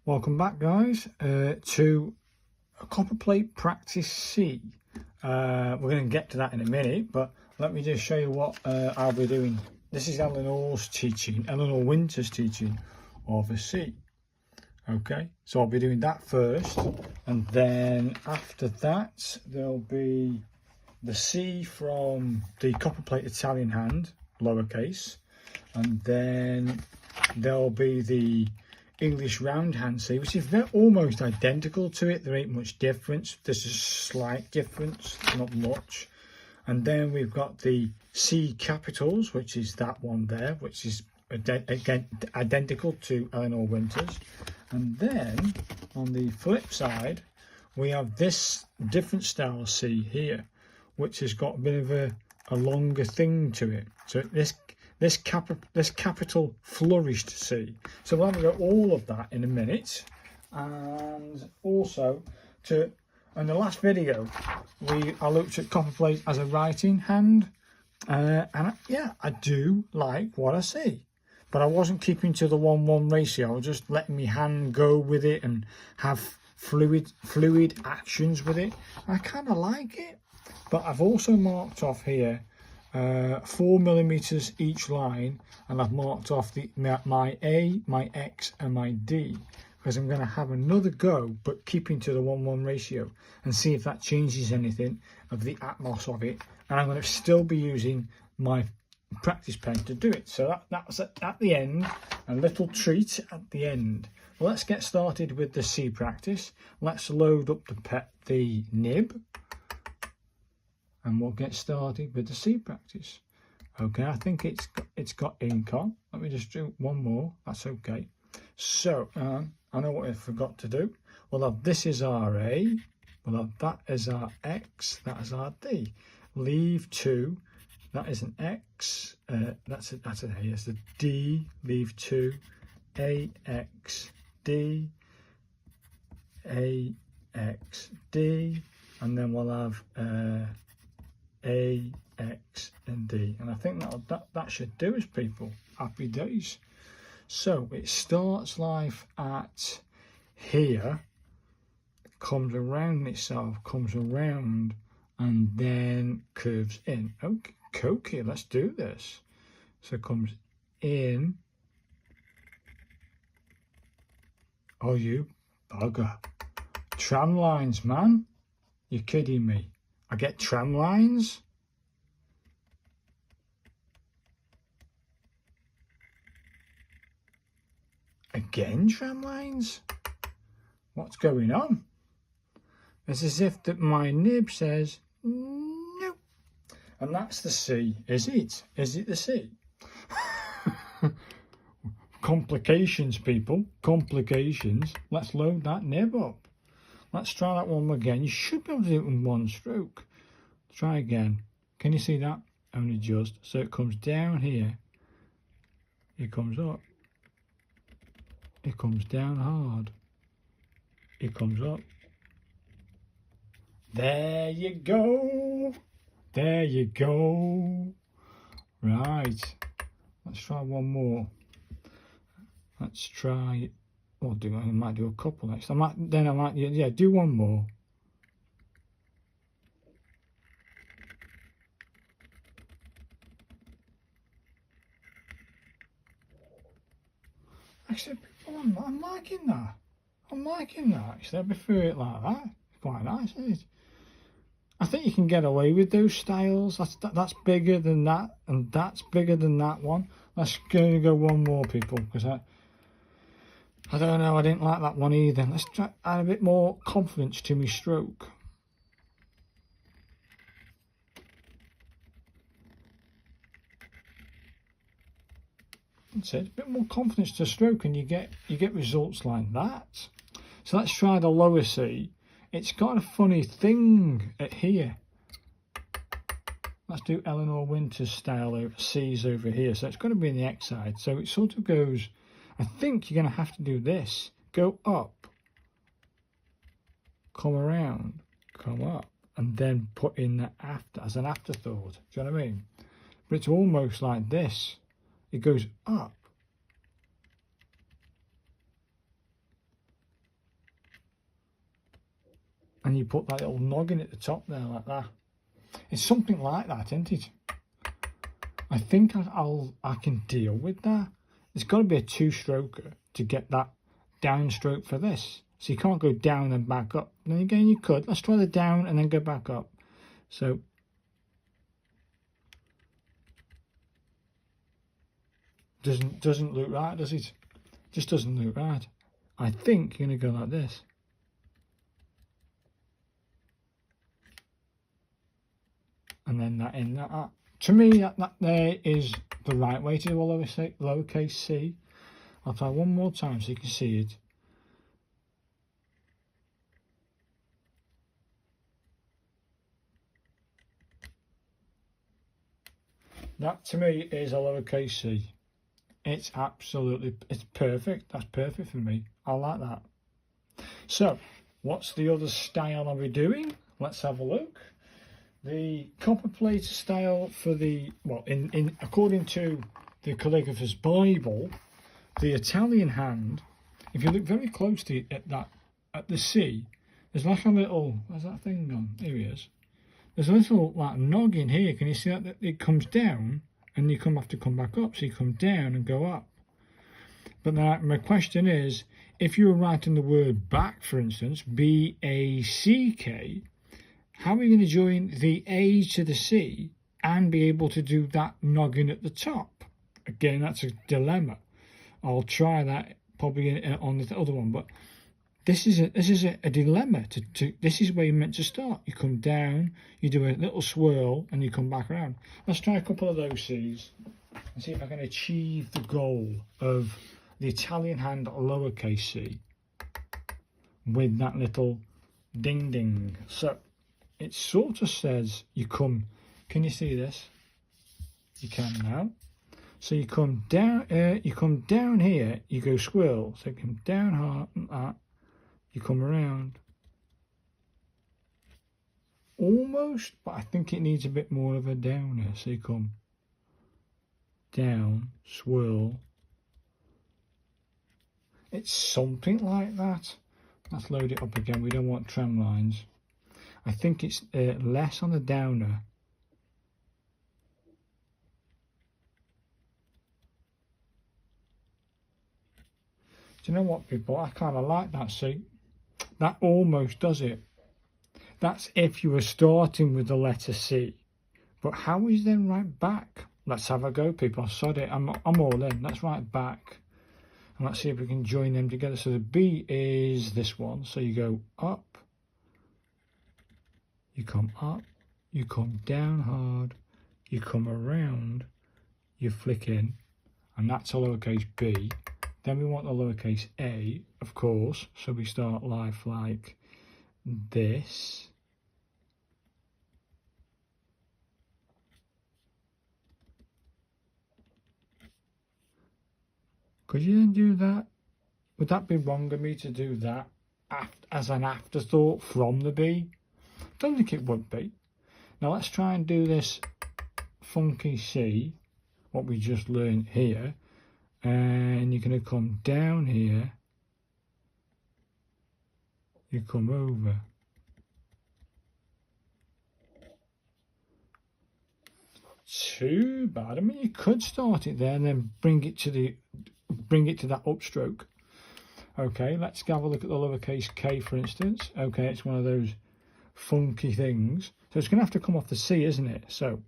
Welcome back, guys, to a Copperplate Practice C. We're going to get to that in a minute, but let me just show you what I'll be doing. This is Eleanor Winter's teaching of a C. Okay, so I'll be doing that first, and then after that there'll be the C from the Copperplate Italian hand, lowercase, and then there'll be the English round hand C, which is almost identical to it. There ain't much difference. There's a slight difference, not much. And then we've got the C capitals, which is that one there, which is again identical to Eleanor Winter's. And then on the flip side, we have this different style C here, which has got a bit of a longer thing to it. So this capital flourished C. So we'll have a go at all of that in a minute. And also, in the last video, I looked at Copperplate as a writing hand, yeah, I do like what I see. But I wasn't keeping to the 1:1 ratio. I was just letting my hand go with it and have fluid actions with it. I kind of like it. But I've also marked off here 4mm each line, and I've marked off my A, my X and my D, because I'm going to have another go, but keeping to the 1:1 ratio, and see if that changes anything of the atmos of it. And I'm going to still be using my practice pen to do it. So that's at the end, a little treat at the end. Well, let's get started with the C practice. Let's load up the nib, and we'll get started with the C practice. Okay, I think it's got ink on. Let me just do one more. That's okay. So I know what I forgot to do. Well, this is our A. Well, that is our X. That is our D. Leave 2. That is an X. That's an A. It's a D. Leave 2. A X D. A X D. And then we'll have A, X and D, and I think that should do us, people. Happy days. So it starts life at here, comes around itself, comes around, and then curves in. Okay, let's do this. So it comes in. Oh, you bugger. Tram lines, man. You're kidding me. I get tram lines? Again tram lines? What's going on? It's as if that my nib says no. And that's the C, is it? Is it the C? Complications, people. Complications. Let's load that nib up. Let's try that one again. You should be able to do it in one stroke. Try again. Can you see that? Only just. So it comes down here. It comes up. It comes down hard. It comes up. There you go. There you go. Right. Let's try one more. Let's try. I might do a couple next. I might do one more. Actually, I'm liking that. I'm liking that. Actually, I prefer it like that. It's quite nice, isn't it? I think you can get away with those styles. That's bigger than that, and that's bigger than that one. Let's go one more, people, because I don't know, I didn't like that one either. Let's try add a bit more confidence to my stroke. That's it, a bit more confidence to stroke, and you get results like that. So let's try the lower C. It's got a funny thing at here. Let's do Eleanor Winter's style C's over here. So it's going to be in the X side. So it sort of goes, I think you're going to have to do this. Go up, come around, come up, and then put in the after as an afterthought. Do you know what I mean? But it's almost like this. It goes up, and you put that little noggin at the top there like that. It's something like that, isn't it? I think I can deal with that. It's got to be a two-stroker to get that downstroke for this. So you can't go down and back up. Then again, you could. Let's try the down and then go back up. So doesn't look right, does it? Just doesn't look right. I think you're going to go like this. And then that in that. To me, that there is the right way to do a lowercase c. I'll try one more time so you can see it. That to me is a lowercase c. It's perfect. That's perfect for me. I like that. So, what's the other style are we doing? Let's have a look. The Copperplate style for the, well, according to the Calligrapher's Bible, the Italian hand, if you look very closely at the C, there's like a little, where's that thing gone? Here he is. There's a little like noggin here. Can you see that it comes down and you have to come back up? So you come down and go up. But now my question is, if you were writing the word back, for instance, B-A-C-K, how are you going to join the A to the C and be able to do that noggin at the top? Again, that's a dilemma. I'll try that probably on the other one, but this is a dilemma. This is where you're meant to start. You come down, you do a little swirl, and you come back around. Let's try a couple of those C's and see if I can achieve the goal of the Italian hand lowercase c with that little ding ding. So it sort of says you come, can you see this? You can now. So you come down here, you go swirl. So you come down hard and that, you come around. Almost, but I think it needs a bit more of a downer. So you come down, swirl. It's something like that. Let's load it up again. We don't want tram lines. I think it's less on the downer. Do you know what, people? I kind of like that, see? That almost does it. That's if you were starting with the letter C. But how is then right back? Let's have a go, people. Sorry, I'm all in. Let's write back. And let's see if we can join them together. So the B is this one. So you go up. You come up, you come down hard, you come around, you flick in, and that's a lowercase b. Then we want the lowercase a, of course, so we start life like this. Could you then do that? Would that be wrong of me to do that as an afterthought from the B? Don't think it would be. Now let's try and do this funky C, what we just learned here, and you're going to come down here, you come over, too bad. I mean, you could start it there and then bring it to that upstroke. Okay, let's have a look at the lowercase k, for instance. Okay, it's one of those funky things, so it's going to have to come off the C, isn't it? So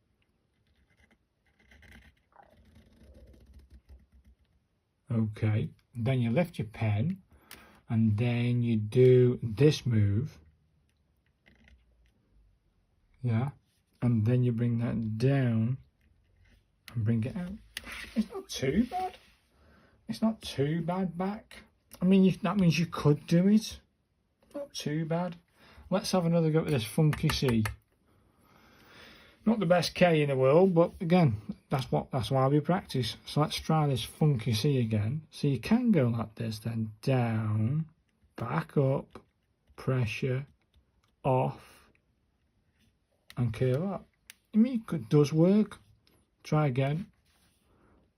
okay, then you lift your pen and then you do this move, yeah, and then you bring that down and bring it out. It's not too bad. It's not too bad back. I mean, that means you could do it. Not too bad. Let's have another go at this funky C. Not the best K in the world, but again, that's why we practice. So let's try this funky C again. So you can go like this, then down, back up, pressure, off, and curve up. I mean, it does work. Try again.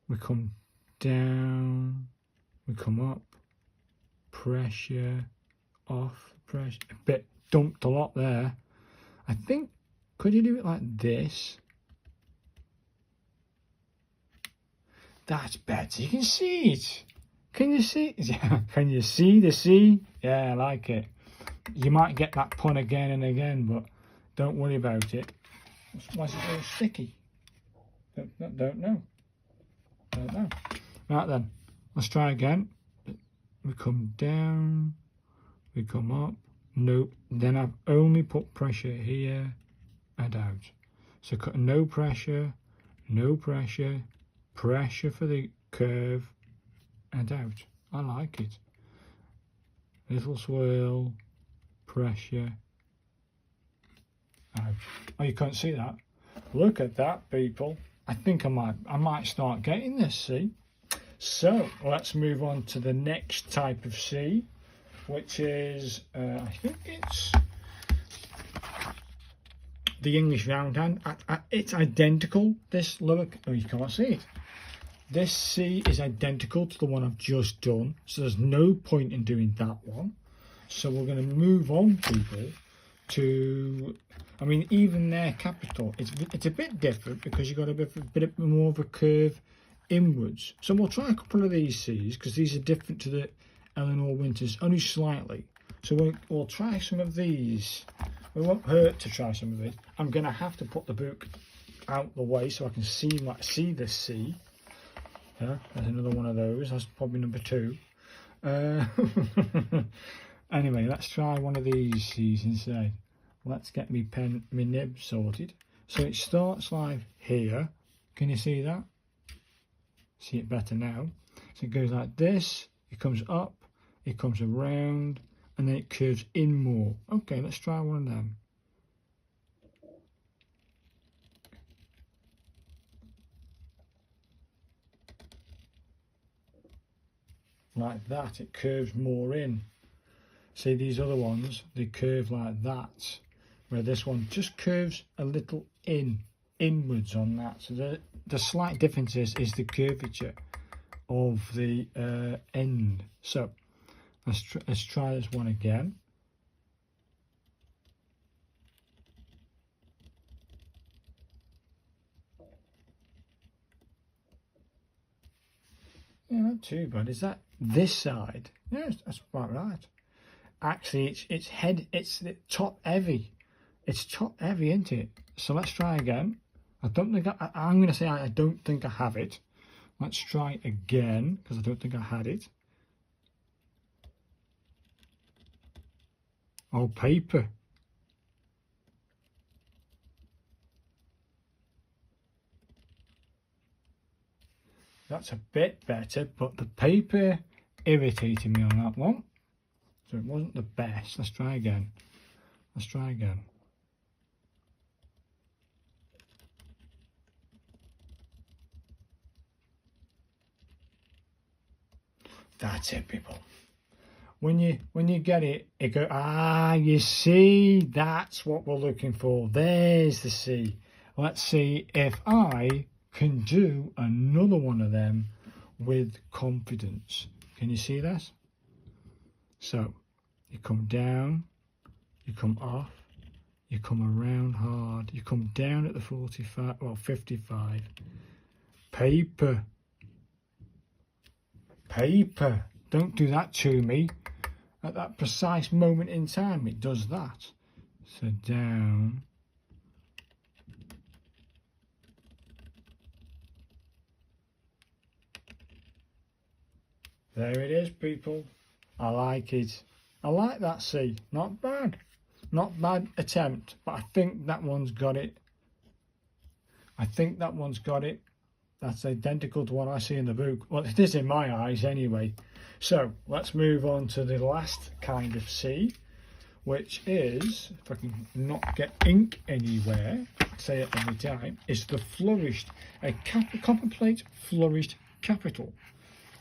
We come down, we come up, pressure, off, pressure, a bit dumped a lot there. I think, could you do it like this? That's better. You can see it. Can you see it? Can you see the C? Yeah, I like it. You might get that pun again and again, but don't worry about it. Why is it so sticky? Don't know. Right then, let's try again. We come down, we come up. Nope. Then I've only put pressure here and out. So no pressure, pressure for the curve and out. I like it. Little swirl, pressure, out. Oh, you can't see that. Look at that, people. I think I might start getting this, see? So let's move on to the next type of C, which is, I think it's the English roundhand. It's identical, this lower, oh, you can't see it. This C is identical to the one I've just done, so there's no point in doing that one. So we're going to move on, people, to, I mean, even their capital, it's a bit different because you've got a bit more of a curve inwards. So we'll try a couple of these C's because these are different to the Eleanor Winters, only slightly. So we'll try some of these. It won't hurt to try some of these. I'm going to have to put the book out the way so I can see this C. Yeah, there's another one of those. That's probably number 2. Anyway, let's try one of these C's instead. Let's get my nib sorted. So it starts like here. Can you see that? See it better now. So it goes like this. It comes up. It comes around. And then it curves in more. Okay, let's try one of them. Like that, it curves more in. See, these other ones, they curve like that, where this one just curves a little inwards on that. So the slight difference is the curvature of the end. So let's try this one again. Yeah, not too bad. Is that this side? Yeah, that's quite right. Actually, it's top heavy. It's top heavy, isn't it? So let's try again. I don't think I'm going to say I don't think I have it. Let's try again because I don't think I had it. Oh, paper. That's a bit better, but the paper irritated me on that one. So it wasn't the best. Let's try again. Let's try again. That's it, people. When you get it, it go, you see, that's what we're looking for. There's the C. Let's see if I can do another one of them with confidence. Can you see that? So you come down, you come off, you come around hard, you come down at the 45, well 55. Paper. Don't do that to me. At that precise moment in time, it does that. So down. There it is, people. I like it. I like that C. Not bad. Not bad attempt, but I think that one's got it. That's identical to what I see in the book. Well, it is in my eyes anyway. So let's move on to the last kind of C, which is, if I can not get ink anywhere, say it every time, is the flourished, a Copperplate flourished capital.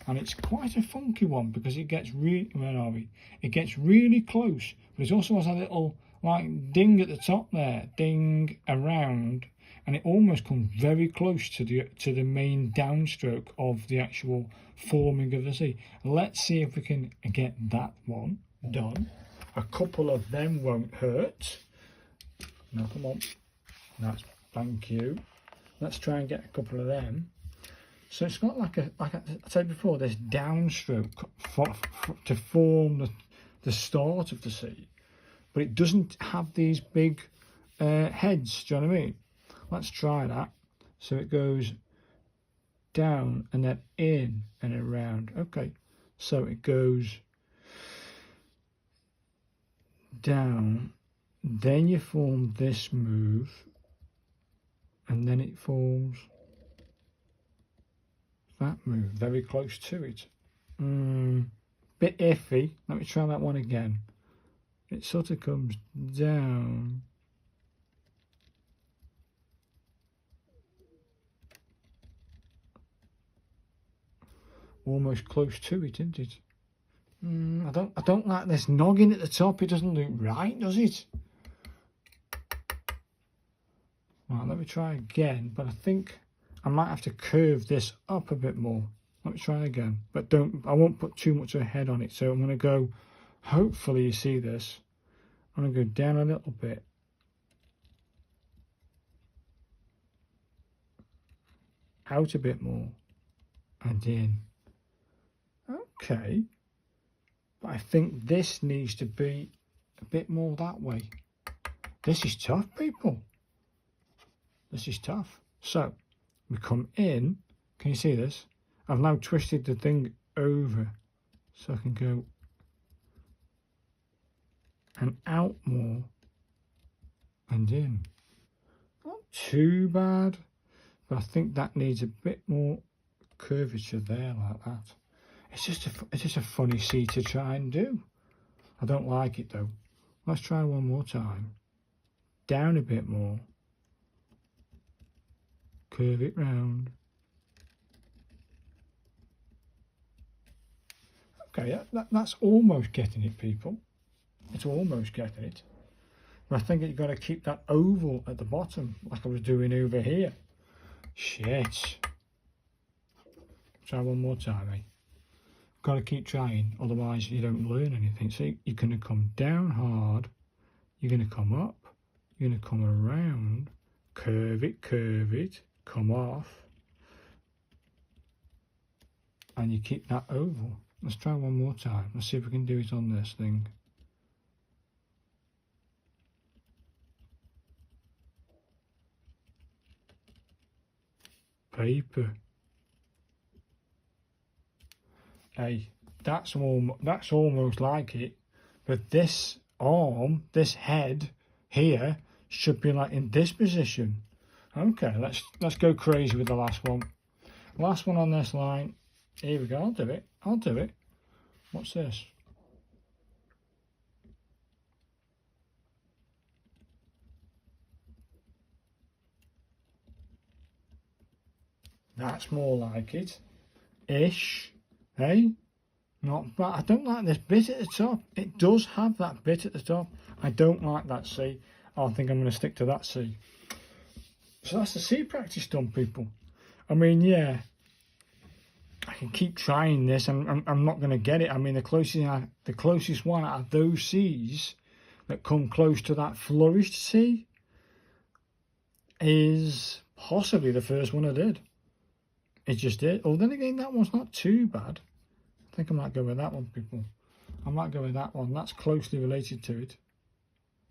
And it's quite a funky one because it gets really, where are we? It gets really close, but it also has a little like ding at the top there, ding around, and it almost comes very close to the main downstroke of the actual forming of the C. Let's see if we can get that one done. a couple of them won't hurt. Now come on, that's, thank you. Let's try and get a couple of them. So it's got like I said before, this downstroke to form the start of the C, but it doesn't have these big heads. Do you know what I mean? Let's try that. So it goes down and then in and around. Okay, so it goes down, then you form this move, and then it forms that move very close to it. Bit iffy. Let me try that one again. It sort of comes down, almost close to it, isn't it? I don't like this noggin at the top. It doesn't look right, does it? Right, let me try again, but I think I might have to curve this up a bit more. Let me try again, but I won't put too much of a head on it. So I'm going to go, hopefully you see this, I'm going to go down a little bit. Out a bit more and in. Okay, but I think this needs to be a bit more that way. This is tough, people. This is tough. So we come in. Can you see this? I've now twisted the thing over so I can go and out more and in. Not too bad, but I think that needs a bit more curvature there, like that. It's just a funny C to try and do. I don't like it though. Let's try one more time. Down a bit more. Curve it round. Okay, that's almost getting it, people. It's almost getting it. But I think you've got to keep that oval at the bottom, like I was doing over here. Shit. Try one more time, eh? Got to keep trying, otherwise you don't learn anything. So you're going to come down hard, you're going to come up, you're going to come around, curve it, come off, and you keep that oval. Let's try one more time. Let's see if we can do it on this thing. Paper. Hey, that's almost like it, but this arm, this head here, should be like in this position. Okay, let's go crazy with the last one. Last one on this line. Here we go. I'll do it. What's this? That's more like it. Ish. Hey? Not bad. I don't like this bit at the top. It does have that bit at the top. I don't like that C. I think I'm going to stick to that C. So that's the C practice done, people. I mean, yeah, I can keep trying this. I'm not going to get it. I mean, the closest one out of those C's that come close to that flourished C is possibly the first one I did. It just did. Oh, then again, that one's not too bad. I think I might go with that one, people. I might go with that one. That's closely related to it.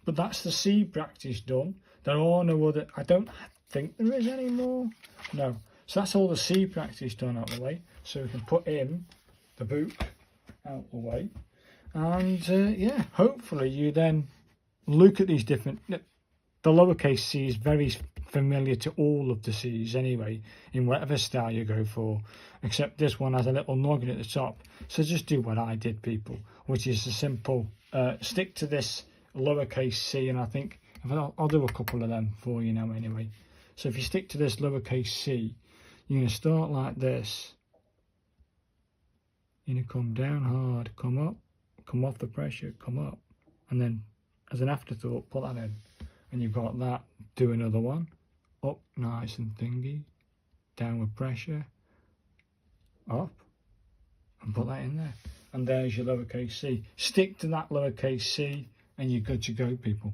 But that's the C practice done. There are no other. I don't think there is any more. No. So that's all the C practice done out of the way. So we can put in the book out of the way. And yeah, hopefully you then look at these different. The lowercase c is very familiar to all of the C's anyway, in whatever style you go for, except this one has a little noggin at the top. So just do what I did, people, which is a simple stick to this lowercase c, and I think I'll do a couple of them for you now anyway. So if you stick to this lowercase c, you're going to start like this. You're going to come down hard, come up, come off the pressure, come up, and then as an afterthought put that in. And you've got that. Do another one. Up nice and thingy. Down with pressure. Up. And put that in there. and there's your lowercase c. Stick to that lowercase c and you're good to go, people.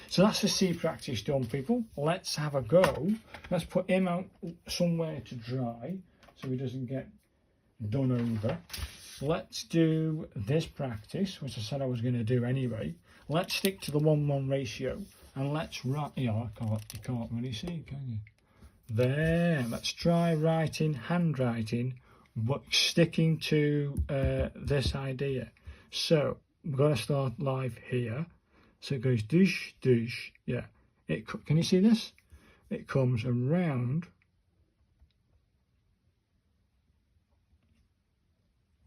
So that's the C practice done, people. Let's have a go. Let's put him out somewhere to dry so he doesn't get done over. Let's do this practice, which I said I was going to do anyway. Let's stick to the 1:1 ratio and let's write. Yeah, you can't really see, can you? There. Let's try writing handwriting, but sticking to this idea. So we're going to start live here. So it goes dish, dish. Yeah. Can you see this? It comes around.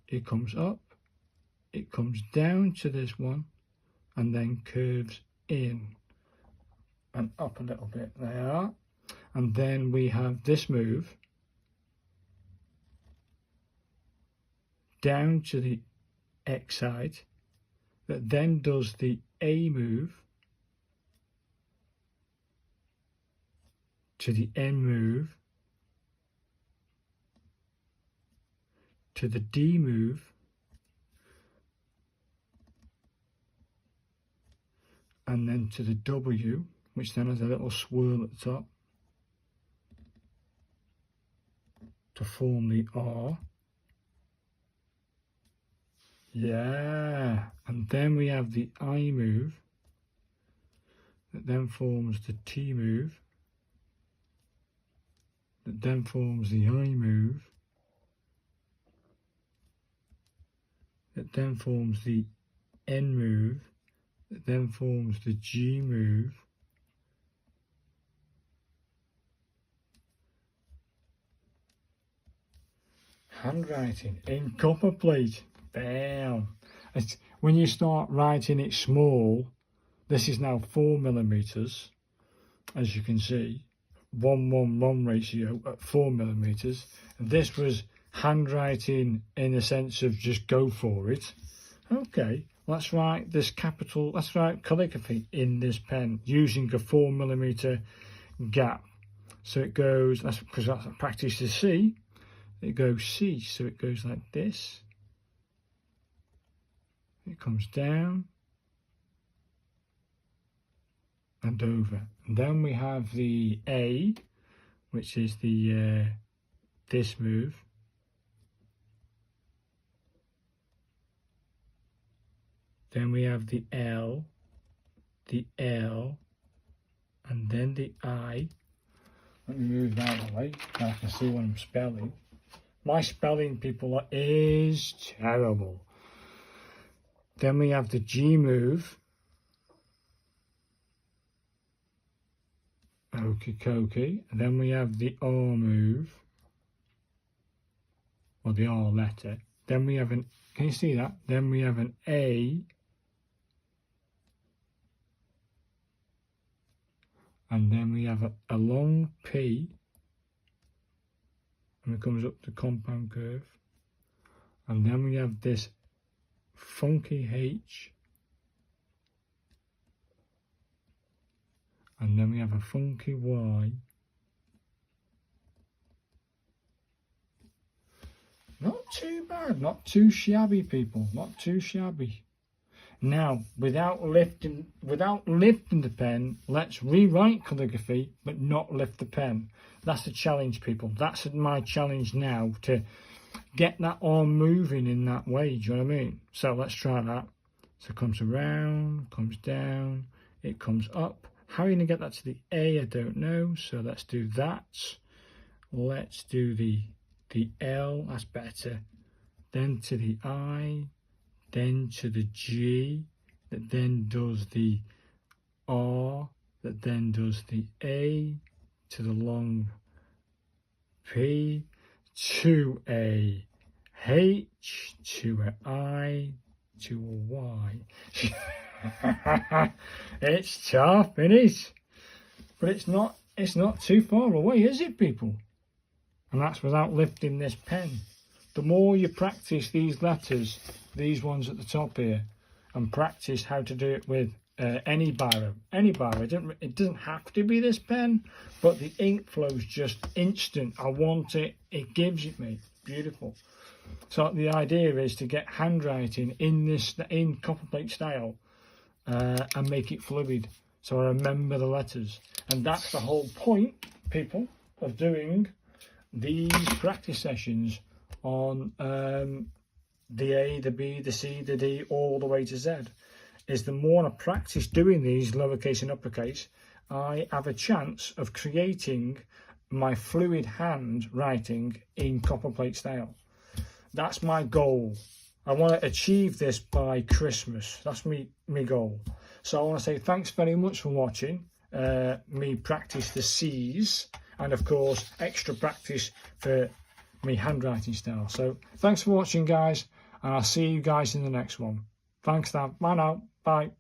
It comes up. It comes down to this one, and then curves in and up a little bit. There. And then we have this move down to the X side that then does the A move to the N move to the D move and then to the W, which then has a little swirl at the top to form the R. Yeah, and then we have the I move that then forms the T move that then forms the I move that then forms the N move that then forms the G move handwriting in Copperplate. Bam. When you start writing it small, this is now 4mm, as you can see, 1:1 ratio at 4mm. This was handwriting in the sense of just go for it. Okay, let's write this capital, let's write calligraphy in this pen using a 4mm gap. So it goes, that's because that's practice to C. It goes C, so it goes like this. It comes down and over. And then we have the A, which is the this move. Then we have the L, and then the I. Let me move that out of the way so I can see what I'm spelling. My spelling, people, is terrible. Then we have the G move. Okie dokie. And then we have the R move. Or the R letter. Then we have an, can you see that? Then we have an A. And then we have a long P. And it comes up the compound curve. And then we have this funky H, and then we have a funky Y. Not too bad, not too shabby, people, not too shabby. Now, without lifting the pen, let's rewrite calligraphy but not lift the pen. That's the challenge, people. That's my challenge now, to get that arm moving in that way. Do you know what I mean? So let's try that. So it comes around, comes down, it comes up. How are you going to get that to the A? I don't know. So let's do that. Let's do the L. That's better. Then to the I. Then to the G. That then does the R. That then does the A. To the long P. To a H, to a I, to a Y. It's tough, it is. But it's not too far away, is it, people? And that's without lifting this pen. The more you practice these letters, these ones at the top here, and practice how to do it with any biro. It doesn't have to be this pen, but the ink flow is just instant. I want it. It gives it me. Beautiful. So the idea is to get handwriting in Copperplate style and make it fluid, so I remember the letters. And that's the whole point, people, of doing these practice sessions on the A, the B, the C, the D, all the way to Z. Is the more I practice doing these lowercase and uppercase, I have a chance of creating my fluid handwriting in Copperplate style. That's my goal. I want to achieve this by Christmas. That's my goal. So I want to say thanks very much for watching me practice the C's, and of course extra practice for me handwriting style. So thanks for watching, guys, and I'll see you guys in the next one. Thanks now. Bye now. Bye.